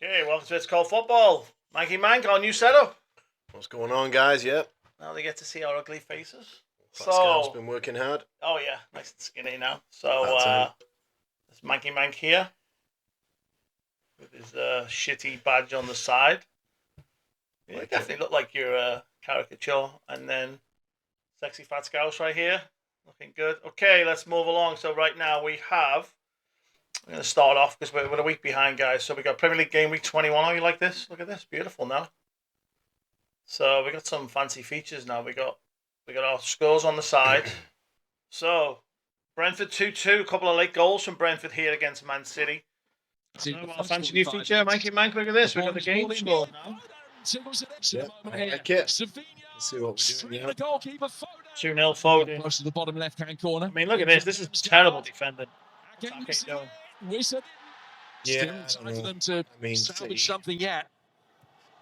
Okay, welcome to It's Called Football. Mikey Mank, our new setup. What's going on, guys? Yep. Now they get to see our ugly faces. Pascal's been working hard. Oh yeah, nice and skinny now. There's Mikey Mank here with his shitty badge on the side. You definitely look like you're a caricature. And then sexy fat scouse right here, looking good. Okay, let's move along. So right now we have. I'm going to start off because we're a week behind, guys. So we got Premier League game week 21. Oh, you like this? Look at this, beautiful now. So we got some fancy features now. We got our scores on the side. So Brentford 2-2, a couple of late goals from Brentford here against Man City. A fancy new feature, Mikey Mank. Look at this. We got the game score now. Let's see what we're doing. 2-0 Foden. Close to the bottom left-hand corner. I mean, look at this. This is terrible defending. What's doing? Still time for them to salvage something yet.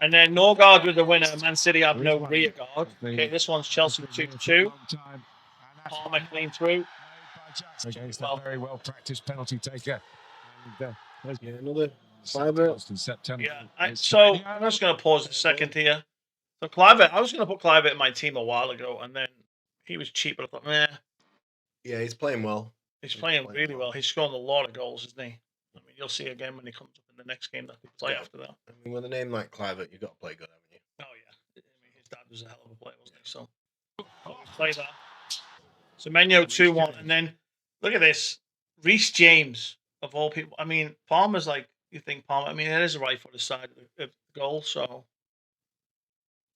And then Norgard with the winner. Man City have no rear guard. Okay, this one's Chelsea 2-2. Palmer clean through. Against a very well-practiced penalty taker. Another Kluivert. In September. Yeah. So I'm just going to pause a second here. So Kluivert, I was going to put Kluivert in my team a while ago, and then he was cheap, but I thought, meh. Yeah, he's playing well. He's playing really well. He's scoring a lot of goals, isn't he? I mean, you'll see again when he comes up in the next game that they play after that. I mean, with a name like Kluivert, you've got to play good, haven't you? Oh, yeah. I mean, his dad was a hell of a player, wasn't he? So, play that. So, Menyo 2-1. And then, look at this. Reece James, of all people. I mean, Palmer's like, you think Palmer. I mean, it is right for the side of the goal. So,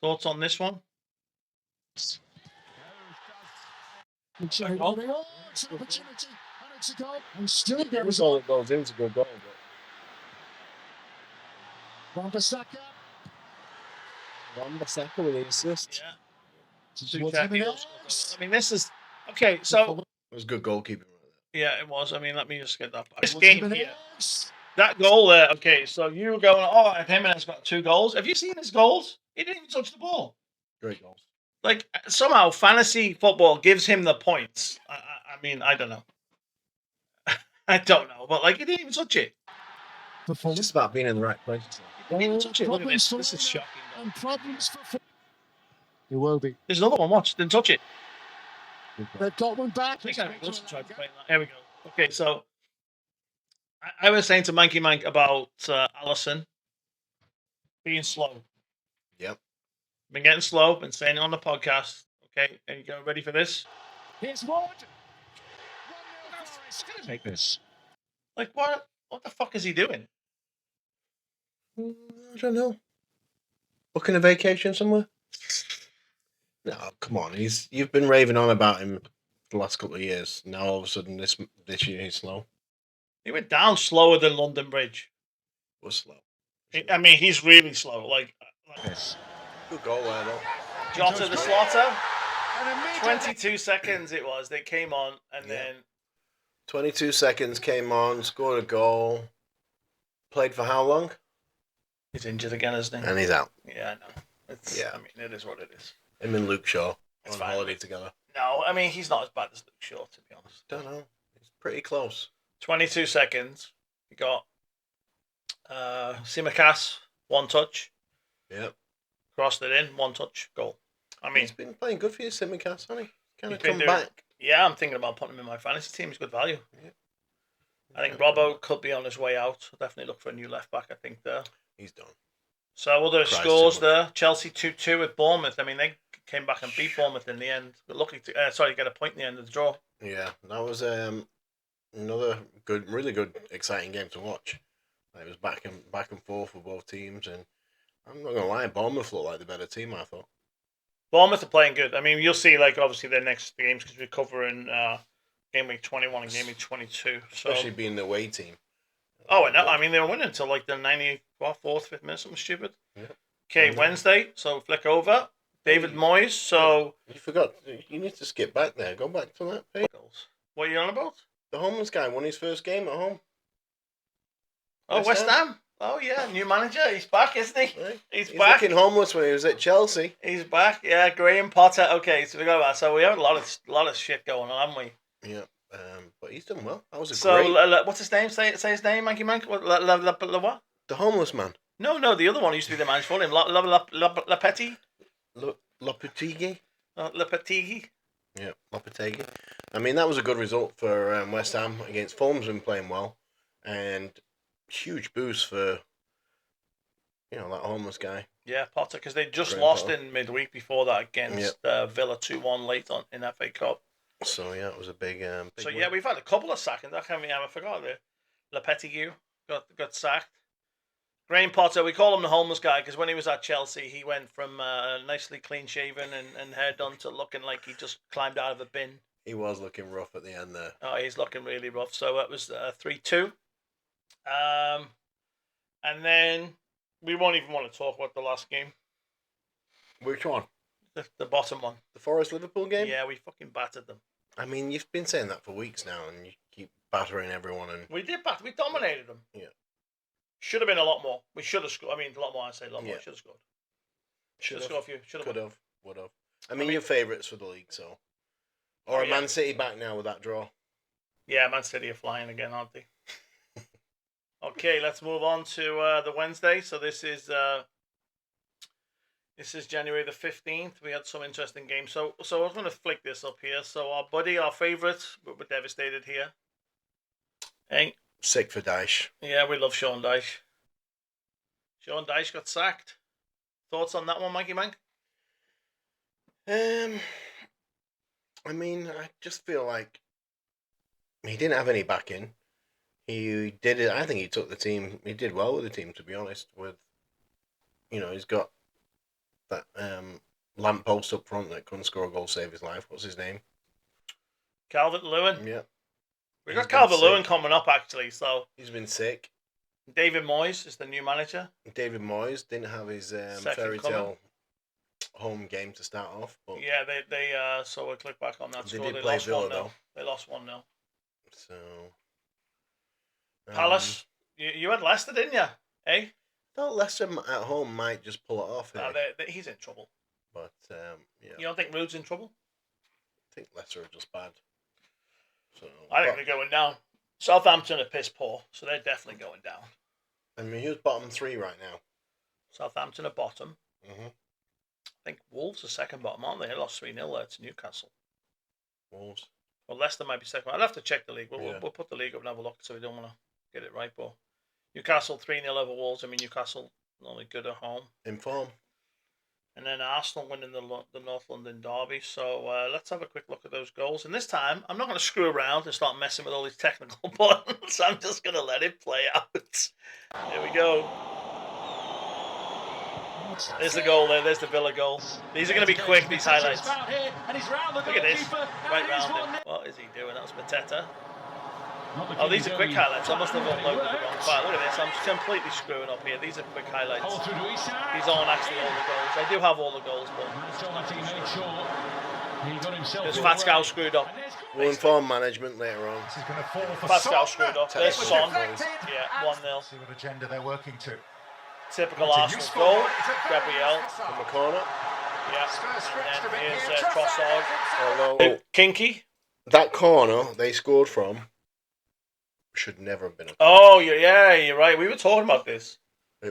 thoughts on this one? And still there's all that goes into a good goal. Wan-Bissaka with the assist. Yeah. I mean, this is okay. So it was good goalkeeping right there. Yeah, it was. I mean, let me just get that back. This game here, that goal there. Okay, so you were going, oh, Jimenez got 2 goals. Have you seen his goals? He didn't even touch the ball. Great goals. Like somehow fantasy football gives him the points. I mean, I don't know. I don't know, but like he didn't even touch it. It's just about being in the right place. He didn't even touch it. Look at this. This is shocking. and problems for it will be. There's another one. Watch. Didn't touch it. They've got one back. There we go. Okay, so I was saying to Mikey Mank about Allison being slow. Yep. Been getting slow. Been saying it on the podcast. Okay, there you go. Ready for this? Here's Ward. Take this. Like what? What the fuck is he doing? I don't know. Booking a vacation somewhere? No, come on. You've been raving on about him the last couple of years. Now all of a sudden this year he's slow. He went down slower than London Bridge. Was slow. I mean, he's really slow. Like yes. Good goal there though. Jota the slaughter. 22 seconds it was. They came on and then 22 seconds came on, scored a goal. Played for how long? He's injured again, isn't he? And he's out. Yeah, I know. I mean, it is what it is. Him and Luke Shaw on holiday together. No, I mean, he's not as bad as Luke Shaw, to be honest. Don't know. He's pretty close. 22 seconds. You got Simicas, 1 touch. Yep. Crossed it in, 1 touch, goal. I mean, he's been playing good for you, Simicas, hasn't he? Kind of come back. Yeah, I'm thinking about putting him in my fantasy team. He's good value. Yeah. I think Robbo could be on his way out. I'll definitely look for a new left back, I think, there. He's done. So other scores there. Chelsea 2-2 with Bournemouth. I mean, they came back and beat Bournemouth in the end. But lucky to get a point in the end of the draw. Yeah, that was another good, really good, exciting game to watch. It was back and forth for both teams, and I'm not gonna lie, Bournemouth looked like the better team. I thought. Bournemouth are playing good. I mean, you'll see, like obviously their next games because we're covering game week 21 and game week 22. So. Especially being the away team. Oh, and I mean, they were winning until like the 94th, 5th minute, something stupid. Yeah. Okay, Wednesday, so flick over. David Moyes, so... You forgot, you need to skip back there. Go back to that page. What are you on about? The homeless guy won his first game at home. Oh, West Ham? Oh, yeah, new manager. He's back, isn't he? Right. He's back. Looking homeless when he was at Chelsea. He's back, yeah, Graham Potter. Okay, so we got that. So we have a lot of shit going on, haven't we? Yeah. But he's done well. That was a great... what's his name? Say his name, Mikey Mank. What? The homeless man. No, the other one used to be the manager for him. Lopetegui? Lopetegui? Lopetegui? Yeah, Lopetegui. I mean, that was a good result for West Ham against Fulham's been playing well. And huge boost for, that homeless guy. Yeah, Potter, because they just Graham lost Potter. in midweek before that against Villa 2-1 late on in FA Cup. So, yeah, it was a big So, win. yeah, we've had a couple of sackings. I forgot the Lopetegui got sacked. Graham Potter, we call him the homeless guy because when he was at Chelsea, he went from nicely clean-shaven and hair done to looking like he just climbed out of a bin. He was looking rough at the end there. Oh, he's looking really rough. So it was 3-2. And then we won't even want to talk about the last game. Which one? The bottom one. The Forest-Liverpool game? Yeah, we fucking battered them. I mean, you've been saying that for weeks now, and you keep battering everyone. And we did batter. We dominated them. Yeah. Should have been a lot more. We should have scored. I mean, a lot more. I say a lot more. Should have scored. Should have scored a few. Could have. Would have. I mean, you're favourites for the league, so. Or Man City back now with that draw. Yeah, Man City are flying again, aren't they? Okay, let's move on to the Wednesday. So this is January the 15th. We had some interesting games. So I was going to flick this up here. So our favourite, we're devastated here. Hey. Sick for Dyche. Yeah, we love Sean Dyche. Sean Dyche got sacked. Thoughts on that one, Mikey Mank? I mean, I just feel like he didn't have any backing. He did it. I think he took the team. He did well with the team, to be honest. With, he's got that lamppost up front that couldn't score a goal, save his life. What's his name? Calvert-Lewin. Yeah. We got Calvert-Lewin coming up, actually. So he's been sick. David Moyes is the new manager. David Moyes didn't have his fairy tale home game to start off. But yeah, they so we'll click back on that score. They lost 1-0. They lost 1-0. So Palace, you had Leicester, didn't you? Eh? I thought Leicester at home might just pull it off. He's in trouble. But yeah. You don't think Rude's in trouble? I think Leicester are just bad. So I think they're going down. Southampton are piss poor, so they're definitely going down. I mean, who's bottom 3 right now? Southampton are bottom. Mm-hmm. I think Wolves are second bottom, aren't they? They lost 3-0 there to Newcastle. Wolves. Well, Leicester might be second. I'll have to check the league. We'll put the league up and have a look, so we don't want to get it right. But Newcastle 3-0 over Wolves. I mean, Newcastle only good at home. In form. And then Arsenal winning the North London derby. So let's have a quick look at those goals. And this time, I'm not going to screw around and start messing with all these technical buttons. I'm just going to let it play out. Here we go. There's the goal there. There's the Villa goal. These are going to be quick, these highlights. Look at this. Right round him. What is he doing? That was Mateta. Oh, these are quick highlights. I must have uploaded the wrong file. Look at this. I'm completely screwing up here. These are quick highlights. These aren't actually all the goals. I do have all the goals, but there's Fatskow screwed up. We'll inform management later on. Fatskow screwed up. There's Son. Yeah, 1-0. See what agenda they're working to. Typical Arsenal goal. Gabriel. From the corner. Yeah. And then here's Trossard. Although, Kinky. That corner they scored from should never have been a corner. Oh, you're right. We were talking about this.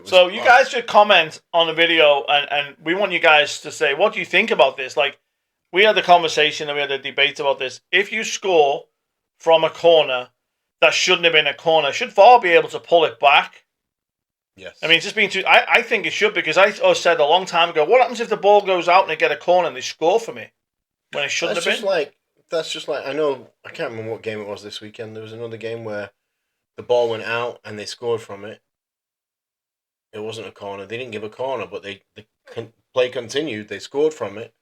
So you guys should comment on the video, and we want you guys to say, what do you think about this? Like, we had a conversation and we had a debate about this. If you score from a corner that shouldn't have been a corner, should VAR be able to pull it back? Yes. I mean, it's just been too... I think it should, because I said a long time ago, what happens if the ball goes out and they get a corner and they score for me when it shouldn't have been? That's just like, I can't remember what game it was this weekend. There was another game where the ball went out and they scored from it. It wasn't a corner. They didn't give a corner, but the play continued. They scored from it,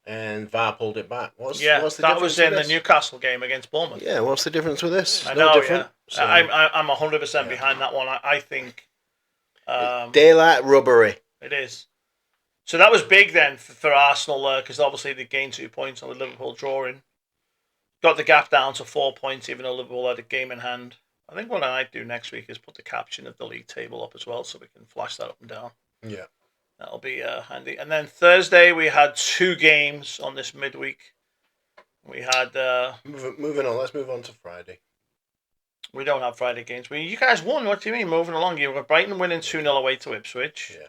and VAR pulled it back. What's the that was in the Newcastle game against Bournemouth. Yeah, what's the difference with this? I know, yeah. So, I'm 100% behind that one. I think... daylight robbery. It is. So that was big then for Arsenal, because obviously they gained 2 points on the Liverpool drawing. Got the gap down to 4 points, even though Liverpool had a game in hand. I think what I might do next week is put the caption of the league table up as well, so we can flash that up and down. Yeah. That'll be handy. And then Thursday, we had 2 games on this midweek. We had... Moving on, let's move on to Friday. We don't have Friday games. You guys won. What do you mean? Moving along. You were Brighton winning 2-0 away to Ipswich. Yeah.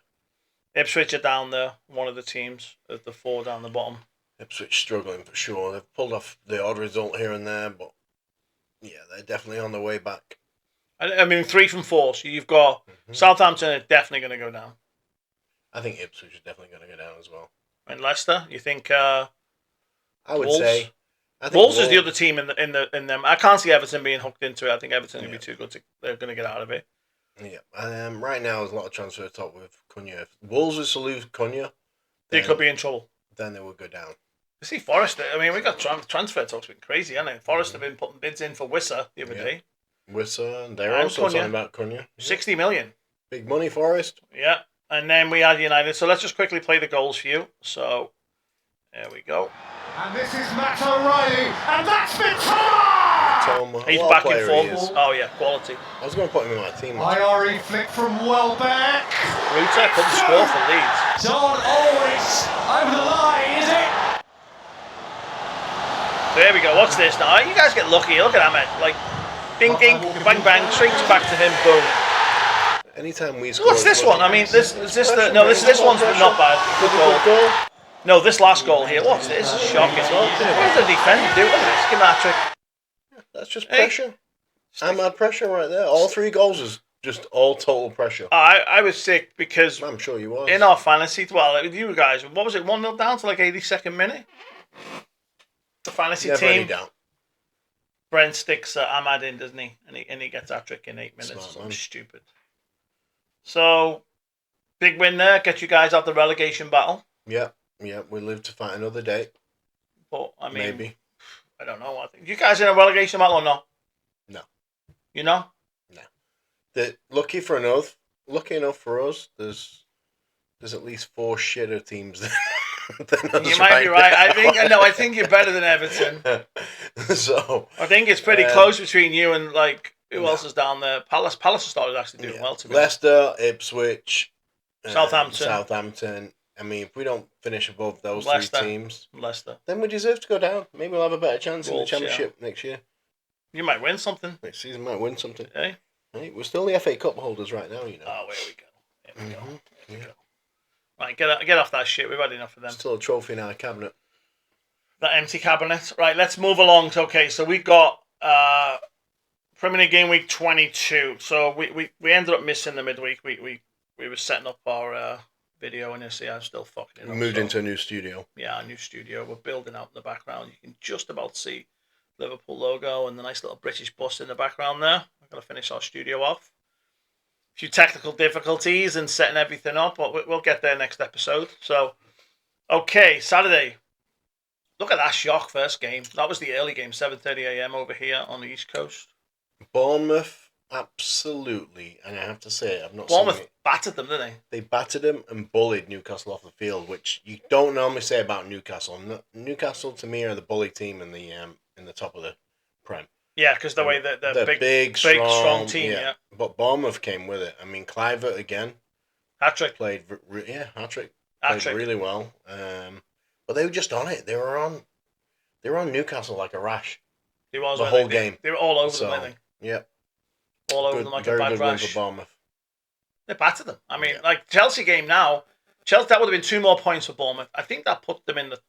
Ipswich are down there. One of the teams of the 4 down the bottom. Ipswich struggling for sure. They've pulled off the odd result here and there, but yeah, they're definitely on the way back. I mean, 3 from 4. So you've got Southampton are definitely going to go down. I think Ipswich is definitely going to go down as well. And Leicester, you think? I would Wolves? say. I think Wolves is the other team in them. I can't see Everton being hooked into it. I think Everton will be too good. They're going to get out of it. Yeah. Right now, there's a lot of transfer talk with Cunha. If Wolves was to lose Cunha, They could be in trouble. Then they would go down. You see, Forest. I mean, we got transfer talks been crazy, haven't they? Forest have been putting bids in for Wissa the other day. Wissa, and they're also talking about Cunha. 60 million. Big money, Forest. Yeah. And then we had United. So let's just quickly play the goals for you. So, there we go. And this is Matt O'Reilly, and that's Mitoma! He's back in form. Oh, yeah, quality. I was going to put him in my team. IRE flick from Welbeck. Ruta couldn't score for Leeds. Don't always over the line, is it? There we go. What's this now? You guys get lucky. Look at Ahmed. Like, ding, ding, bang, bang, straight back to him, boom. Anytime we score. What's this one? I mean, this one's not bad. Good goal. No, this last goal here. What's this? This is shocking. What does the defender do? Look at this. Give him that trick. That's just pressure. Ahmed pressure right there. All 3 goals is just all total pressure. I was sick because I'm sure you was. In our fantasy, well, with you guys, what was it? 1-0 down to like 82nd minute. The fantasy team. Down. Brent sticks Ahmad in, doesn't he? And he gets that trick in 8 minutes. Smart, Something stupid. So, big win there. Get you guys out the relegation battle. Yeah, we live to fight another day. But I mean, maybe. I don't know. I think you guys in a relegation battle or not? No. You know? No. Lucky enough for us, there's at least 4 shitter teams than us. You might be right. I think you're better than Everton. So I think it's pretty close between you and like who else is down there. Palace has started actually doing well to me. Leicester, Ipswich, Southampton. I mean, if we don't finish above those Leicester. 3 teams, then we deserve to go down. Maybe we'll have a better chance in the Wolves, Championship next year. You might win something. Next season might win something. Hey? Right, we're still the FA Cup holders right now, you know. Oh, there we go. Right, get off that shit. We've had enough of them. Still a trophy in our cabinet. That empty cabinet. Right, let's move along. Okay, so we got Premier League game week 22. So we ended up missing the midweek. We were setting up our video, and you see I'm still fucking it up. We moved into a new studio. Yeah, a new studio. We're building out in the background. You can just about see Liverpool logo and the nice little British bus in the background there. I've got to finish our studio off. A few technical difficulties and setting everything up, but we'll get there next episode. So, okay, Saturday. Look at that shock first game. That was the early game, 7:30 a.m. over here on the East Coast. Bournemouth, absolutely. And I have to say, I've not Bournemouth seen it. battered them, didn't they? They battered them and bullied Newcastle off the field, which you don't normally say about Newcastle. Newcastle, to me, are the bully team in the top of the Prem. Yeah, because the way they're big, strong team. Yeah. But Bournemouth came with it. I mean, Clivert again. Hat-trick. Played hat-trick. Played really well. But they were just on it. They were on Newcastle like a rash. He was the whole game. They were all over them, I think. Yeah. All over them like a bad rash. Very good win for Bournemouth. They battered them. I mean, like Chelsea game now. That would have been 2 more points for Bournemouth. I think that put them in the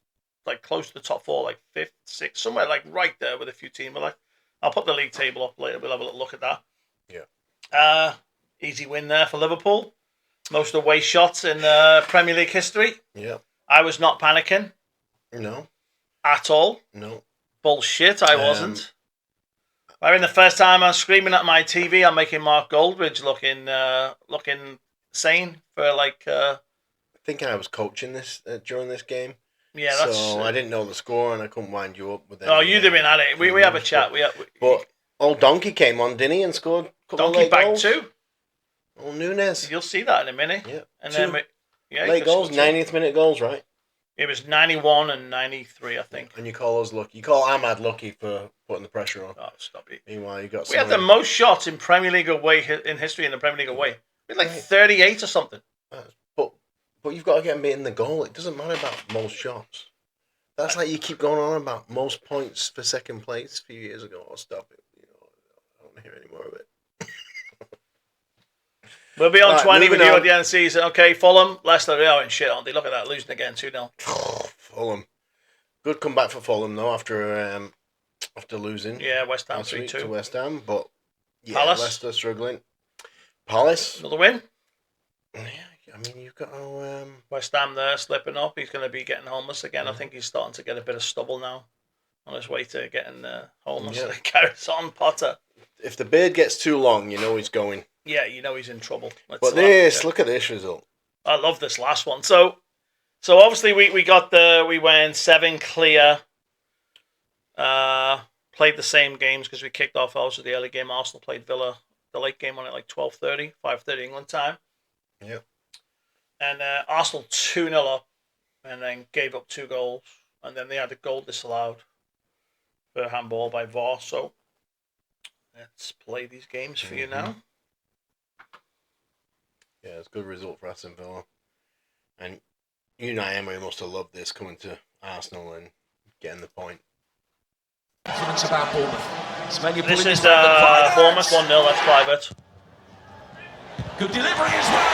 close to the top 4, like 5th, 6th, somewhere like right there with a few teams. But I'll put the league table up later. We'll have a little look at that. Yeah. Easy win there for Liverpool. Most away shots in Premier League history. Yeah. I was not panicking. No. At all. No. Bullshit, I wasn't. I mean, the first time I'm screaming at my TV, I'm making Mark Goldridge looking sane for I think I was coaching this during this game. Yeah, that's. So I didn't know the score and I couldn't wind you up with that. Oh, you'd have been at it. We have a chat. But old Donkey came on, didn't he, and scored a couple Donkey of late back goals. too. Old Nunes. You'll see that in a minute. Yeah. And Two then late goals, 90th minute goals, right? It was 91 and 93, I think. And you call us lucky. You call Ahmad lucky for putting the pressure on. Oh, stop it. Meanwhile, you got. We had the most shots in Premier League away in history in the Premier League away. We had 38 or something. But you've got to get them in the goal. It doesn't matter about most shots. That's like you keep going on about most points for second place a few years ago. I'll stop it. I don't to hear any more of it. We'll be on Right, 20 with moving you on. at the end of the season. Okay, Fulham, Leicester, they are in shit, aren't they? Look at that, losing again, 2-0. Fulham. Good comeback for Fulham, though, after losing Yeah, West Ham last week to 3-2. West Ham. But, yeah, Palace. Leicester struggling. Palace. Another win. Yeah, I mean, you've got to... West Ham there, slipping up. He's going to be getting homeless again. I think he's starting to get a bit of stubble now on his way to getting homeless. Yeah. Carries on, Potter. If the beard gets too long, you know he's going. Yeah, you know he's in trouble. But look at this result. I love this last one. So obviously we went 7 clear. Played the same games because we kicked off also the early game. Arsenal played Villa. The late game on at like 12:30, 5:30 England time. Yeah. And Arsenal 2-0 up, and then gave up 2 goals, and then they had a goal disallowed for a handball by VAR. So let's play these games for you now. Yeah, it's a good result for Aston Villa. And Unai Emery must have loved this, coming to Arsenal and getting the point. Confidence about Bournemouth. This is Bournemouth 1-0, that's Clivert. Good delivery as well.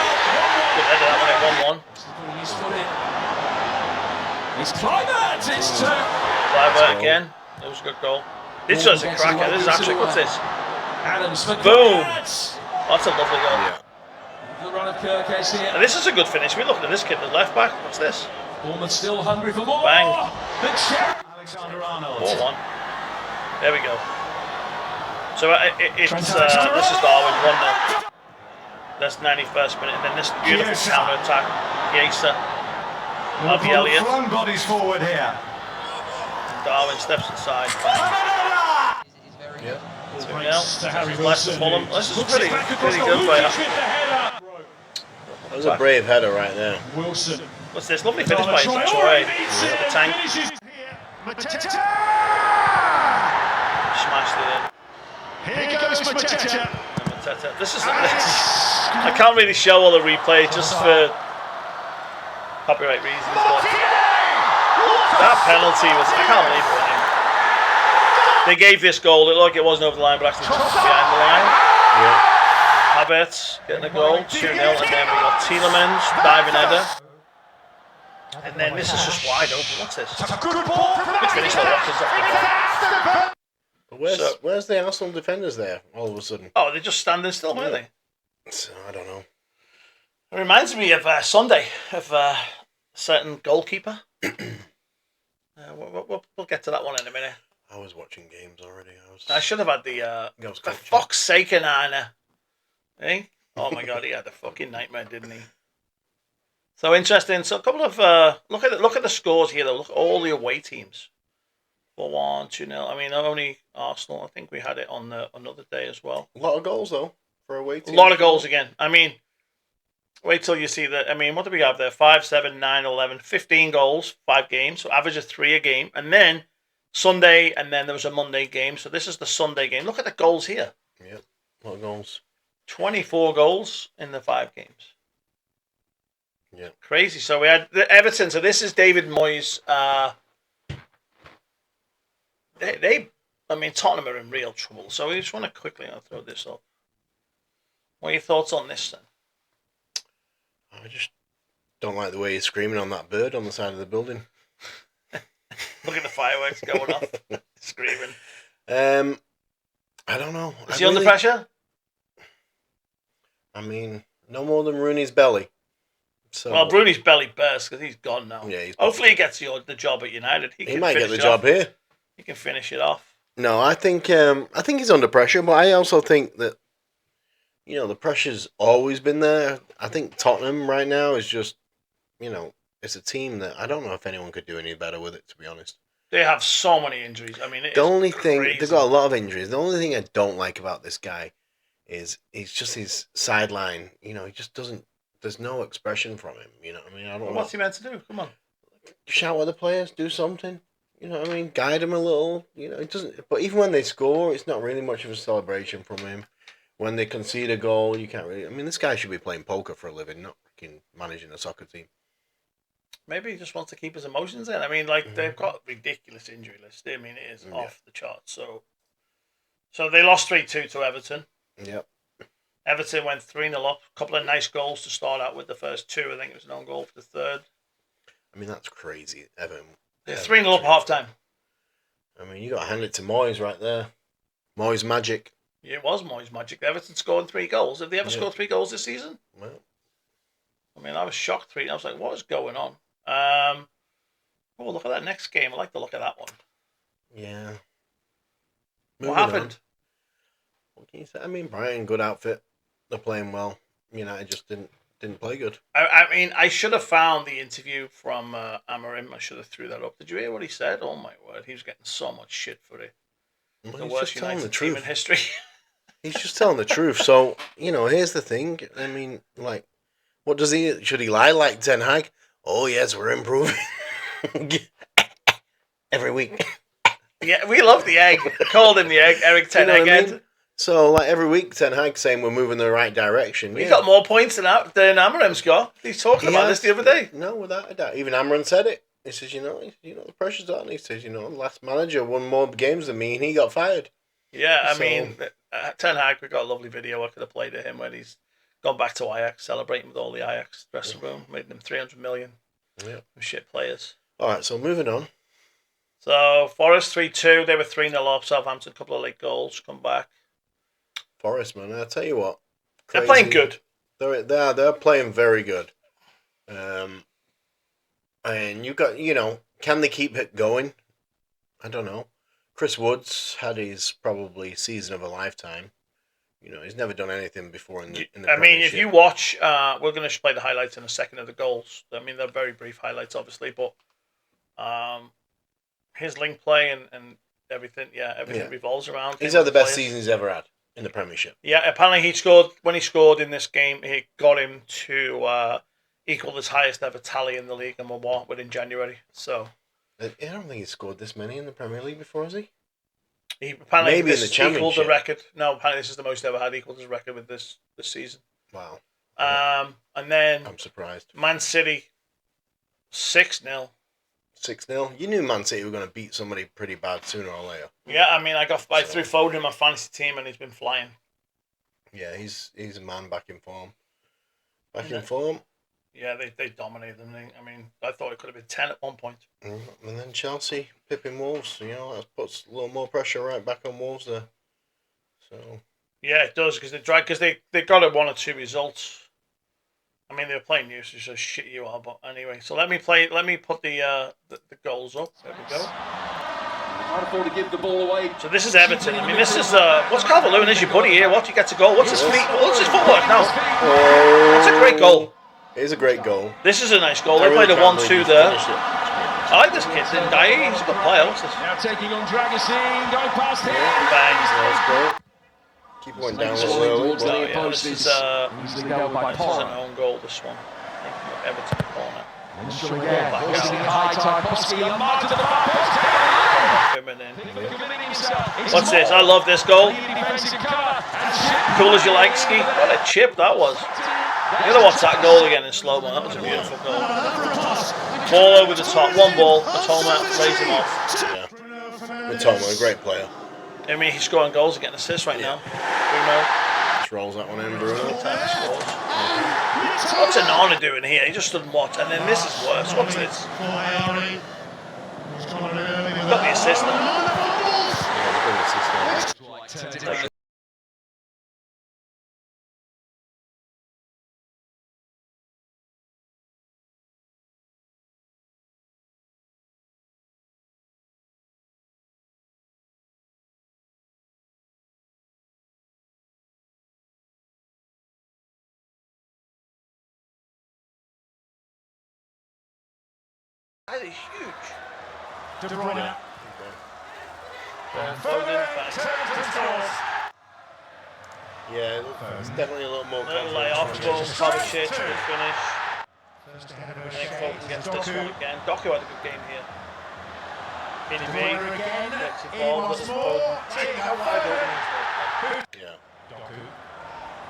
Good header that one at 1-1. He's put in. It's Clivert. It's 2. Clivert again. It was a good goal. This was a cracker. This is actually, what's this? Adams for Boom. Clivert. That's a lovely goal. Yeah. The run of Kirkes here. And this is a good finish. We're looking at this kid, the left back. What's this? Bournemouth still hungry for more. Bang. Alexander-Arnold. 4-1. There we go. So this is Darwin 1-0. That's 91st minute, and then this beautiful Chiesa. counter attack. Chiesa. Harvey Elliott. Flung bodies forward here. Darwin steps inside. Yeah. 2-0. Leicester Fulham. This is pretty good player. That was a brave header right there. Wilson. What's this? Lovely finish by Toure. The tank. Smashed it in. Here goes Mateta. This is. I can't really show all the replay just for copyright reasons, but that penalty was. I can't believe it. They gave this goal. It looked like it wasn't over the line, but actually just behind the line. Yeah. Havertz getting a goal, 2-0, and then we got Tielemans diving header. And then this is just wide open. What's this? Good finish by Watkins off the ball. But where's the Arsenal defenders there all of a sudden? Oh, they're just standing still, weren't they? So, I don't know. It reminds me of Sunday, of a certain goalkeeper. We'll get to that one in a minute. I was watching games already. I should have had the fuck's sake, Anna. Eh? Oh my god, he had a fucking nightmare, didn't he? So interesting. So a couple of look at the scores here though. Look at all the away teams. 4-1, 2-0. I mean, only Arsenal. I think we had it on another day as well. A lot of goals though for away team. A lot of goals again. I mean, wait till you see that. I mean, what do we have there? 5, 7, 9, 11, 15 goals, 5 games. So average of 3 a game. And then Sunday, and then there was a Monday game. So this is the Sunday game. Look at the goals here. Yep, a lot of goals. 24 goals in the 5 games. Yeah. Crazy. So we had the Everton. So this is David Moyes. I mean, Tottenham are in real trouble. So we just want to quickly throw this up. What are your thoughts on this then? I just don't like the way he's screaming on that bird on the side of the building. Look at the fireworks going off. Screaming. I don't know. Is he under pressure? I mean, no more than Rooney's belly. So, well, Rooney's belly burst because he's gone now. Yeah, hopefully he gets the job at United. He might get the job here. He can finish it off. No, I think he's under pressure, but I also think that the pressure's always been there. I think Tottenham right now is just, it's a team that I don't know if anyone could do any better with it, to be honest. They have so many injuries. I mean, the only thing they've got a lot of injuries. The only thing I don't like about this guy is he's just his sideline. He just doesn't. There's no expression from him. You know what I mean? I don't know. What's he meant to do? Come on. Shout at the players. Do something. You know what I mean? Guide him a little. It doesn't. But even when they score, it's not really much of a celebration from him. When they concede a goal, you can't really. I mean, this guy should be playing poker for a living, not freaking managing a soccer team. Maybe he just wants to keep his emotions in. I mean, they've got a ridiculous injury list. I mean, it is off the charts. So So they lost 3-2 to Everton. Yep. Everton went 3-0 up. A couple of nice goals to start out with the first two. I think it was an own goal for the third. I mean, that's crazy. Everton. They're 3-0 up half time. I mean, you got to hand it to Moyes right there. Moyes magic. Yeah, it was Moyes magic. Everton scored 3 goals. Have they ever scored 3 goals this season? Well, I mean, I was shocked. I was like, what is going on? Look at that next game. I like the look of that one. Yeah. What happened? What can you say? I mean, Brighton, good outfit. They're playing well. United just didn't play good. I mean, I should have found the interview from Amorim. I should have threw that up. Did you hear what he said? Oh my word, he was getting so much shit for it. Well, The worst United team in history. He's just telling the truth. So, here's the thing. I mean, like, what does he... Should he lie like Ten Hag? Oh, yes, we're improving. Every week. Yeah, we love the egg. Called him the egg. Eric Ten Hag. I mean? So, like, every week, Ten Hag saying we're moving in the right direction. He got more points than Amorim's got. He's talking about this the other day. No, without a doubt. Even Amorim said it. He says, the pressure's on. He says, the last manager won more games than me and he got fired. Yeah, I mean, Ten Hag, we got a lovely video I could have played of him where he's gone back to Ajax, celebrating with all the Ajax dressing room, making them 300 million. Yeah. Shit players. All right, so moving on. So, Forest 3-2. They were 3-0 up. Southampton, a couple of late goals, come back. Forest, man, I'll tell you what. They're playing good. They're playing very good. And you got, can they keep it going? I don't know. Chris Woods had his probably season of a lifetime. He's never done anything before in the I mean, if you watch, we're going to play the highlights in a second of the goals. I mean, they're very brief highlights, obviously, but his link play and everything, everything revolves around him. He's had the best season he's ever had in the Premiership. Yeah, apparently when he scored in this game, it got him to equal his highest ever tally in the league and won within January. So I don't think he's scored this many in the Premier League before, has he? Apparently maybe in the Championship. Equaled the record. No, apparently this is the most ever had. Equaled his record with this season. Wow. And then I'm surprised. Man City 6-0. 6-0. You knew Man City were going to beat somebody pretty bad sooner or later. Yeah, I mean, I threw Foden in my fantasy team and he's been flying. Yeah, he's a man back in form. In form. Yeah, they dominated them. I mean, I thought it could have been 10 at one point. And then Chelsea pipping Wolves. That puts a little more pressure right back on Wolves there. So. Yeah, it does because they got a 1 or 2 results. I mean, they were playing you, so just shit you are. But anyway, so let me put the goals up. There we go. Can't afford to give the ball away. So this is Everton. I mean, this is what's Calvert-Lewin is your buddy here. What he gets a goal? What's his feet? What's his footwork now? That's a great goal. It is a great goal. This is a nice goal. They played a 1-2 there. I like this kid. He's a good player. What's this? Now taking on Dragusin, going past him. Bang. That's great. Keep going down a little early. This is an own goal, this one. Everton corner. What's this? I love this goal. Cool as you like, Ski. What a chip that was. You gotta watch that goal again in slow-mo. That was a beautiful goal. Ball over the top. One ball. Matoma plays him off. Yeah. Matoma, a great player. I mean, he's scoring goals and getting assists right now. Bruno. Just rolls that one in, Bruno. What's Anana doing here? He just stood and watched. And then this is worse. What's this? Got the assist there. That is huge. De Bruyne. Foden, yeah, it's definitely a little more little layoff, boom, Kovacic, good finish. I think Foden gets this one again. Doku had a good game here. PDB, gets involved with Foden. Yeah.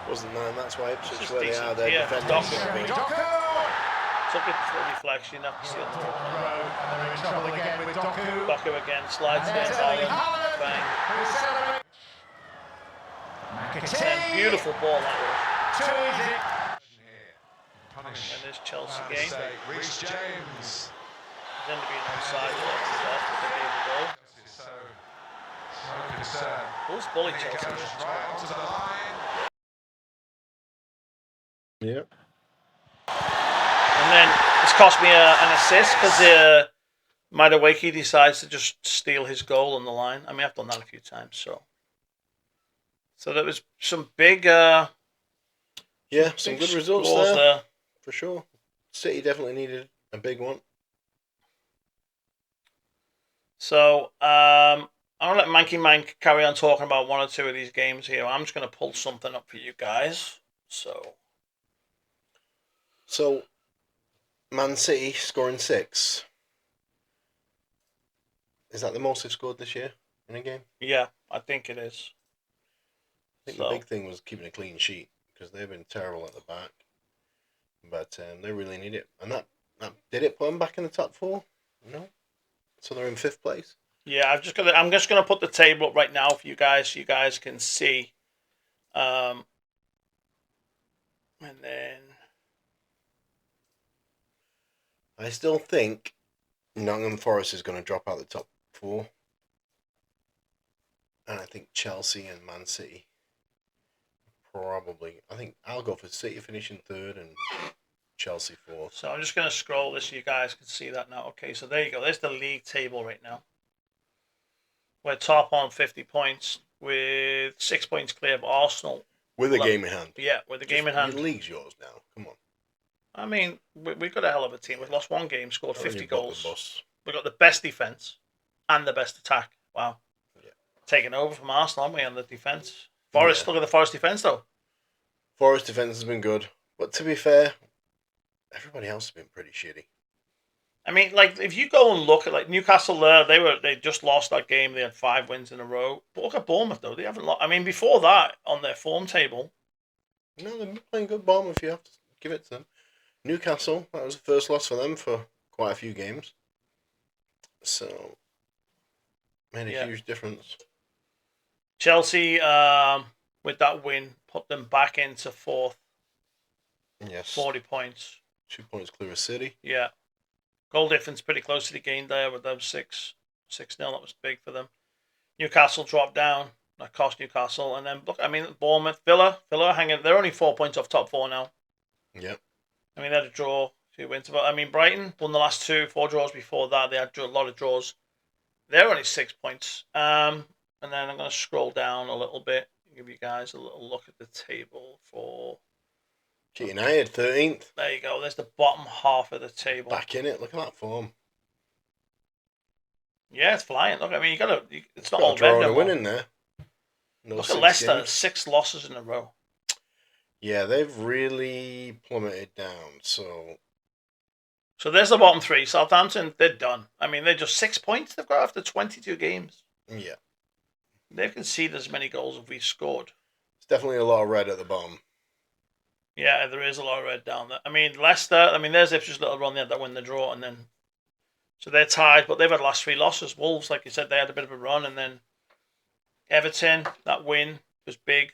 Wasn't that, and that's why Ipswich where they are, they're defending. Took it for a deflection, have to see it. And they're in trouble again with Doku. Doku again, slides against Holland, bang. And beautiful ball that was. Too easy. And there's Chelsea game. Reece James. Then to be an onside, so it was off, but they gave the goal. So concerned. Who's bully It Chelsea? goes right onto the line. Yeah. And then it's cost me an assist because Madueke decides to just steal his goal on the line. I mean, I've done that a few times, so there was some big Some big good results scores there, for sure. City definitely needed a big one. So I'm gonna let Manky Mank carry on talking about one or two of these games here. I'm just gonna pull something up for you guys. So, Man City scoring 6. Is that the most they've scored this year in a game? Yeah, I think it is. I think the big thing was keeping a clean sheet because they've been terrible at the back. But they really need it. And that did it put them back in the top 4? No. So they're in 5th place. Yeah, I'm just gonna put the table up right now for you guys, so you guys can see. And then I still think Nottingham Forest is going to drop out the top 4. And I think Chelsea and Man City probably. I think I'll go for City finishing 3rd and Chelsea 4th. So I'm just gonna scroll this so you guys can see that now. Okay, so there you go. There's the league table right now. We're top on 50 points with 6 points clear of Arsenal. With a game in hand. Yeah, with the game in hand. Your league's yours now. Come on. I mean, we've got a hell of a team. We've lost one game, scored 50 goals. Bus. We've got the best defence and the best attack. Wow. Yeah. Taking over from Arsenal, aren't we, on the defence? Forest, look at the Forest defence, though. Forest defence has been good. But to be fair, everybody else has been pretty shitty. I mean, like, if you go and look at, like, Newcastle there, they just lost that game. They had 5 wins in a row. But look at Bournemouth, though. They haven't lost. I mean, before that, on their form table. No, they've been playing good Bournemouth. You have to give it to them. Newcastle, that was the first loss for them for quite a few games. So, made a huge difference. Chelsea, with that win, put them back into 4th. Yes. 40 points. 2 points clear of City. Yeah. Goal difference pretty close to the gain there with those 6-0. That was big for them. Newcastle dropped down. That cost Newcastle. And then, look, I mean, Bournemouth, Villa hanging. They're only 4 points off top 4 now. Yep. I mean, they had a draw, 2 wins. But, I mean, Brighton won the last 4 draws before that. They had a lot of draws. They're only 6 points. And then I'm going to scroll down a little bit and give you guys a little look at the table for... United, 13th. There you go. There's the bottom half of the table. Back in it. Look at that form. Yeah, it's flying. Look, I mean, it's not got all a draw red and no a win more. in there. Look at Leicester, 6 losses in a row. Yeah, they've really plummeted down. So there's the bottom 3. Southampton, they're done. I mean, they're just 6 points they've got after 22 games. Yeah. They've conceded as many goals as we've scored. It's definitely a lot of red at the bottom. Yeah, there is a lot of red down there. I mean, Leicester, there's Ipswich little run there that win the draw, and then... So they're tied, but they've had the last 3 losses. Wolves, like you said, they had a bit of a run, and then Everton, that win was big.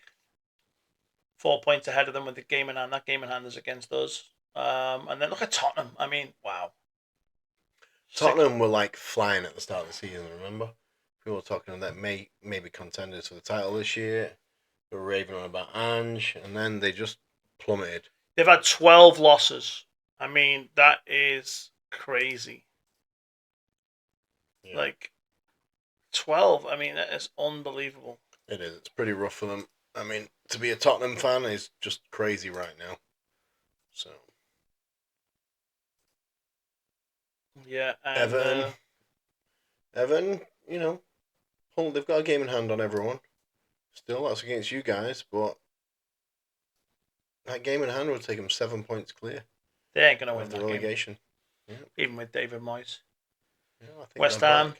4 points ahead of them with the game in hand. That game in hand is against us. And then look at Tottenham. I mean, wow. Tottenham were like flying at the start of the season, remember? People were talking that maybe contenders for the title this year. They were raving on about Ange, and then they just plummeted. They've had 12 losses. I mean, that is crazy. Yeah. Like, 12. I mean, that is unbelievable. It is. It's pretty rough for them. I mean, to be a Tottenham fan is just crazy right now. So. Yeah. And, Everton, they've got a game in hand on everyone. Still, that's against you guys, but that game in hand will take them 7 points clear. They ain't going to win the that relegation. game. Yeah. Even with David Moyes. Yeah, I think West Ham,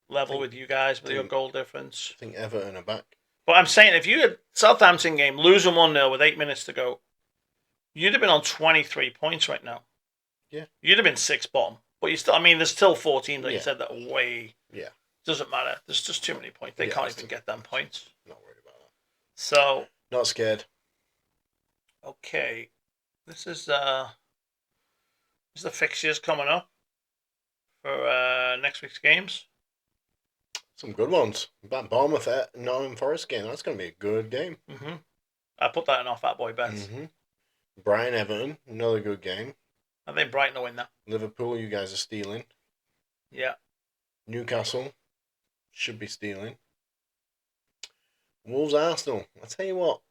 level with you guys with your goal difference. I think Everton are back. But I'm saying, if you had Southampton game, losing 1-0 with 8 minutes to go, you'd have been on 23 points right now. Yeah. You'd have been 6th bottom. But you still, there's still 4 teams, like you said, that are way... Yeah. Doesn't matter. There's just too many points. They can't even get them points. Not worried about that. So... Not scared. Okay. This is the fixtures coming up for next week's games. Some good ones. That Bournemouth Nottingham Forest game. That's going to be a good game. Mm-hmm. I put that in our Fat Boy bets. Mm-hmm. Brighton Everton, another good game. I think Brighton will win that. Liverpool, you guys are stealing. Yeah. Newcastle should be stealing. Wolves Arsenal. I tell you what,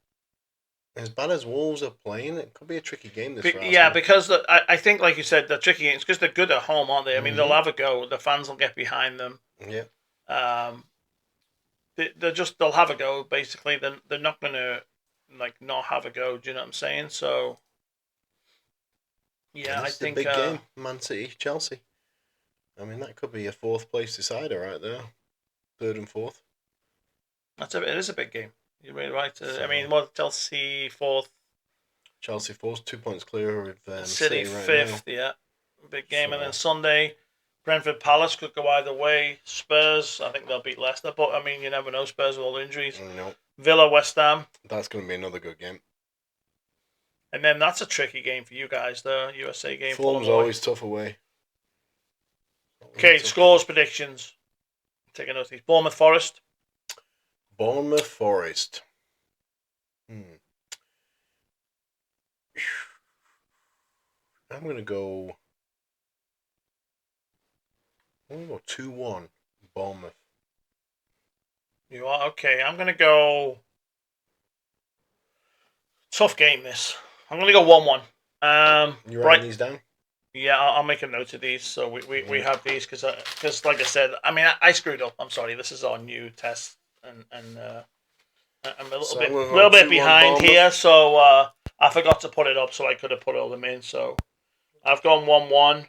as bad as Wolves are playing, it could be a tricky game this for Arsenal. Yeah, because I think, like you said, the tricky games because they're good at home, aren't they? I mean, they'll have a go. The fans will get behind them. Yeah. They'll have a go. Basically, they're not gonna not have a go. Do you know what I'm saying? So, yeah, I think big game. Man City, Chelsea. I mean, that could be a fourth place decider right there. Third and fourth. It is a big game. You're really right. I mean, Chelsea fourth. Chelsea fourth, 2 points clear of City right fifth. now. Yeah, big game, and then Sunday. Brentford Palace could go either way. Spurs, I think they'll beat Leicester, but I mean, you never know. Spurs with all the injuries. No. Villa, West Ham. That's going to be another good game. And then that's a tricky game for you guys, the USA game. Fulham's always tough away. Okay, scores, predictions. Take a note of these. Bournemouth Forest. Bournemouth Forest. I'm going to go 2-1 Bournemouth. You are? Okay, I'm going to go... Tough game, this. I'm going to go 1-1. You writing these down? Yeah, I'll make a note of these. So we have these because like I said, I mean, I screwed up. I'm sorry. This is our new test, and I'm a little bit behind here. So I forgot to put it up, so I could have put all them in. So I've gone 1-1.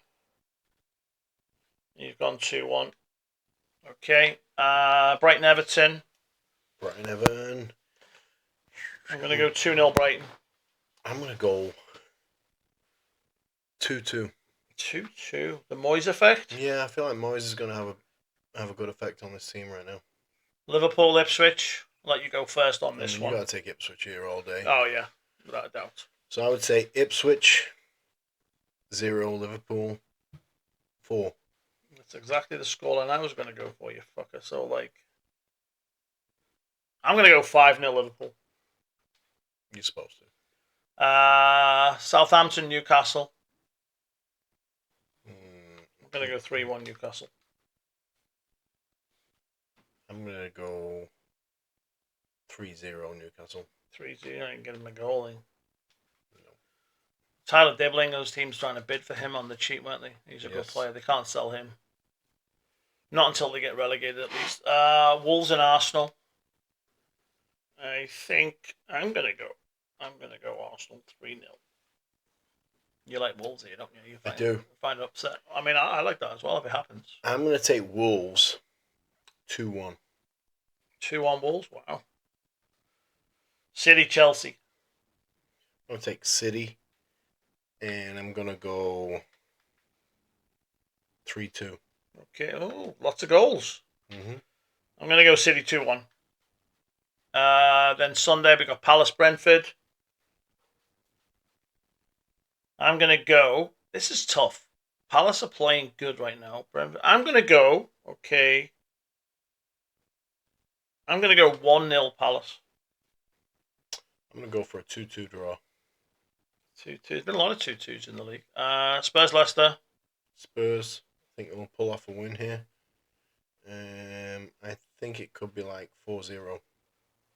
You've gone 2-1. Okay. Brighton Everton. Brighton Everton. I'm gonna go 2-0 Brighton. I'm gonna go 2-2. 2-2. The Moyes effect. Yeah, I feel like Moyes is gonna have a good effect on this team right now. Liverpool Ipswich. I'll let you go first on this one. You gotta take Ipswich here all day. Oh yeah, without a doubt. So I would say Ipswich 0, Liverpool 4. That's exactly the scoreline I was gonna go for, you fucker. So I'm gonna go 5-0 Liverpool. You're supposed to. Southampton Newcastle. I'm gonna go 3-1 Newcastle. I'm gonna go 3-0 Newcastle. 3-0. I ain't getting him a goal in. No. Tyler Dibbling, those teams trying to bid for him on the cheap, weren't they? He's a good player. They can't sell him. Not until they get relegated, at least. Wolves and Arsenal. I think I'm gonna go Arsenal 3-0. You like Wolves here, don't you? I do. Find it upset. I mean, I like that as well if it happens. I'm going to take Wolves 2-1. 2-1 Wolves? Wow. City, Chelsea. I'm going to take City, and I'm going to go 3-2. Okay, oh, lots of goals. Mm-hmm. I'm going to go City 2-1. Then Sunday, we got Palace, Brentford. I'm going to go... This is tough. Palace are playing good right now. Brentford. I'm going to go... Okay. I'm going to go 1-0 Palace. I'm going to go for a 2-2 draw. 2-2. There's been a lot of 2-2s in the league. Spurs, Leicester. Spurs. I think they'll pull off a win here. I think it could be like 4-0.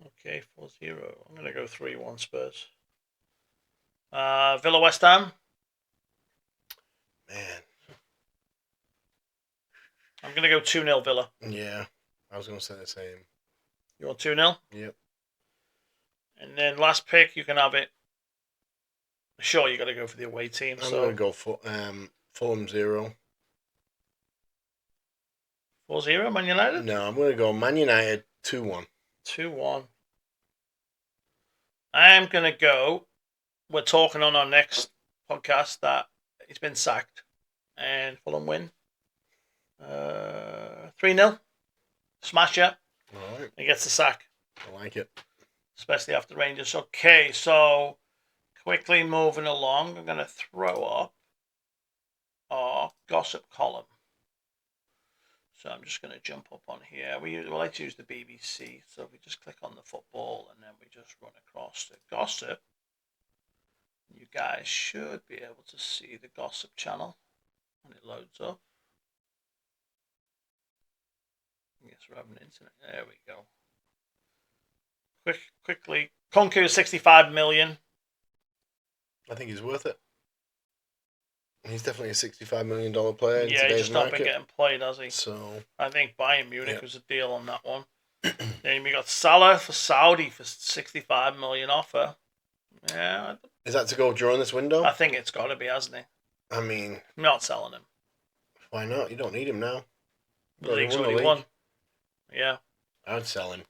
Okay, 4-0. I'm going to go 3-1 Spurs. Villa, West Ham. Man. I'm going to go 2-0 Villa. Yeah, I was going to say the same. You want 2-0? Yep. And then last pick, you can have it. Sure, you got to go for the away team. I'm going to go for Fulham 0. 4-0 Man United? No, I'm going to go Man United 2-1. 2-1. I'm going to go... We're talking on our next podcast that he's been sacked. And Fulham win. 3-0. Smash it. All right. He gets the sack. I like it. especially after Rangers. Okay, so quickly moving along, I'm going to throw up our gossip column. So I'm just going to jump up on here. We like to use the BBC, so we just click on the football and then we just run across the gossip. You guys should be able to see the gossip channel when it loads up. Yes, we're having internet. There we go. Quickly. Kunku is 65 million. I think he's worth it. He's definitely a $65 million player in Yeah, he today's just not market. been getting played, has he? So I think Bayern Munich was a deal on that one. Then we got Salah for Saudi for 65 million offer. Yeah, is that to go during this window? I think it's got to be, hasn't it? I mean, I'm not selling him. why not? You don't need him now. The league's already won. Yeah. I'd sell him.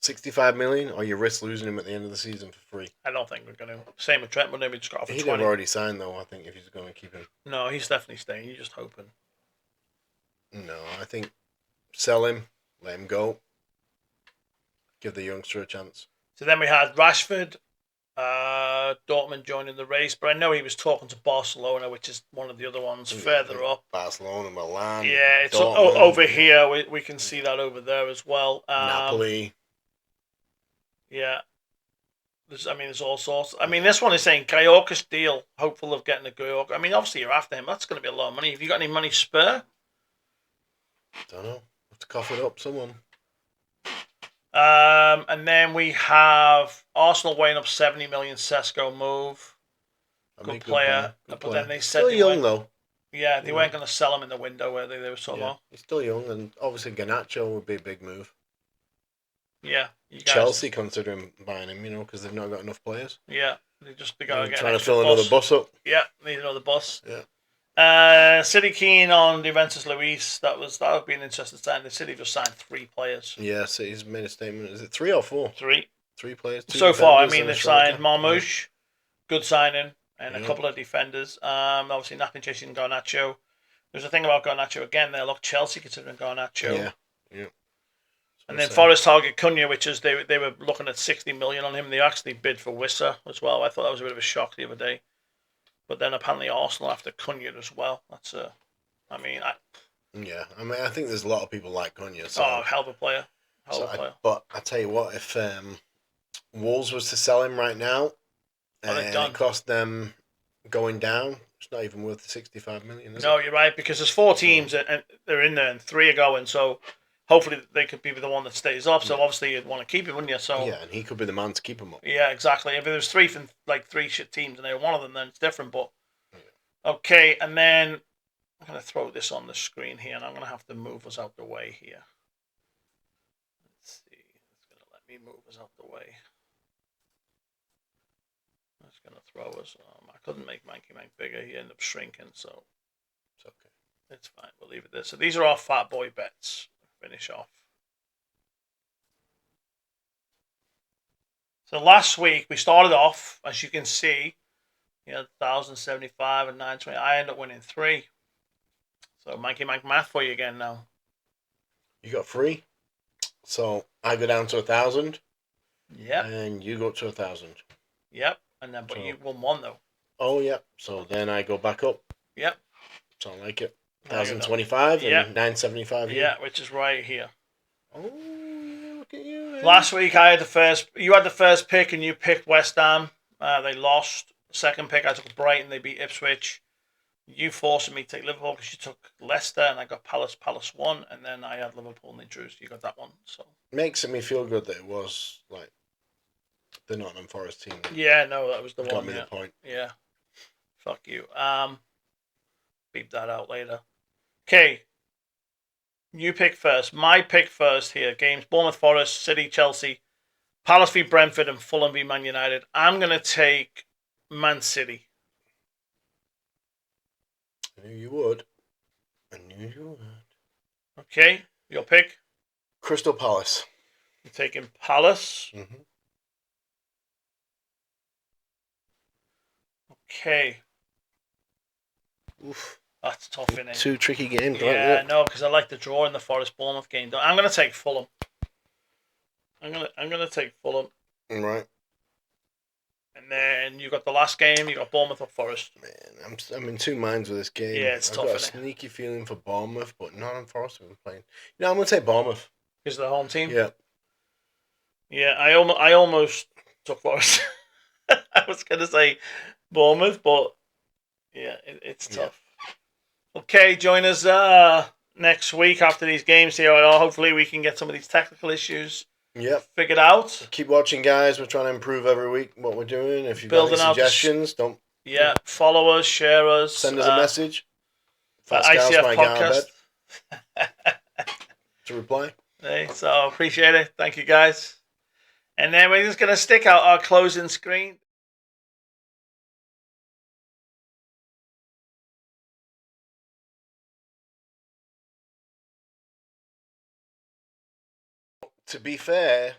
65 million, or you risk losing him at the end of the season for free. I don't think we're going to. Same with Trent, but we just got off for He'd 20. have already signed, though, I think, if he's going to keep him. No, he's definitely staying. You're just hoping. No, I think sell him, let him go, give the youngster a chance. So then we had Rashford, Dortmund joining the race, but I know he was talking to Barcelona, which is one of the other ones further up. Barcelona, Milan. Yeah, it's over here. We can see that over there as well. Napoli. Yeah. There's all sorts. I mean, this one is saying Gayorka's deal, hopeful of getting a Gayorka. I mean, obviously you're after him. That's going to be a lot of money. Have you got any money spare? Don't know. Have to cough it up, someone. And then we have Arsenal weighing up 70 million. Sesko move. Good player. But then they said still young though. Yeah, they weren't going to sell him in the window where they were sort of. He's still young, and obviously Garnacho would be a big move. Yeah, Chelsea considering buying him, because they've not got enough players. Yeah, they got to get trying to fill another bus up. Yeah, need another bus. Yeah. City keen on Juventus Luis. That would be an interesting sign. The City just signed 3 players. Yeah, City's made a statement. Is it 3 or 4? 3. 3 players. So far, I mean, they've signed Marmoush, good signing, and a couple of defenders. Obviously, nothing chasing Garnacho. There's a thing about Garnacho again. There, look, Chelsea considering Garnacho. Yeah. And then Forest target Cunha, which is they were looking at 60 million on him. They actually bid for Wissa as well. I thought that was a bit of a shock the other day. But then apparently Arsenal after Cunha as well. That's I think there's a lot of people like Cunha. So, hell of a player. But I tell you what, if Wolves was to sell him right now, and it cost them going down, it's not even worth the 65 million. No, you're right, because there's 4 teams and they're in there and 3 are going. So hopefully they could be the one that stays up. So obviously you'd want to keep him, wouldn't you? So yeah, and he could be the man to keep him up. Yeah, exactly. If there's 3 from 3 shit teams and they're one of them, then it's different. But okay, and then I'm gonna throw this on the screen here, and I'm gonna have to move us out the way here. Let's see. It's gonna let me move us out the way. That's gonna throw us. I couldn't make Manky Mank bigger. He ended up shrinking, so it's okay. It's fine. We'll leave it there. So these are our fat boy bets. Finish off. So last week we started off, as you can see, 1,075 and 920. I ended up winning 3. So Manky Mank math for you again now. You got 3. So I go down to 1,000. Yep. And you go up to 1,000. Yep. And then, but you won 1 though. Oh yeah. So then I go back up. Yep. So I like it. 1,025 and 975 here. Yeah, which is right here. Oh, look at you. Man. Last week I had the first. You had the first pick, and you picked West Ham. They lost. Second pick I took Brighton. They beat Ipswich. You forced me to take Liverpool because you took Leicester, and I got Palace won, and then I had Liverpool and they drew. So you got that one. So makes me feel good that it was like the Nottingham Forest team. Yeah, no, that was the one. Got me the point. Yeah. Fuck you. Beep that out later. Okay. You pick first. My pick first here. Games: Bournemouth, Forest, City, Chelsea, Palace v Brentford, and Fulham v Man United. I'm gonna take Man City. I knew you would. Okay, your pick? Crystal Palace. You're taking Palace. Mm-hmm. Okay. Oof. That's tough, innit? 2 tricky games, right? Yeah, no, because I like the draw in the Forest Bournemouth game. I'm gonna take Fulham. I'm gonna take Fulham. Right. And then you got the last game. You got Bournemouth or Forest. Man, I'm in two minds with this game. Yeah, it's I've tough, got a isn't it? sneaky feeling for Bournemouth, but Nottingham Forest have been playing. No, I'm going to say Bournemouth. Because of the home team. Yeah. Yeah, I almost took Forest. I was going to say Bournemouth, but yeah, it's tough. Yeah. Okay, join us next week after these games here. Hopefully we can get some of these technical issues figured out. Keep watching, guys. We're trying to improve every week what we're doing. If you've Building got any suggestions, don't... Yeah, follow us, share us. Send us a message. ICF my Podcast. To reply. Hey, so appreciate it. Thank you, guys. And then we're just going to stick out our closing screen. To be fair,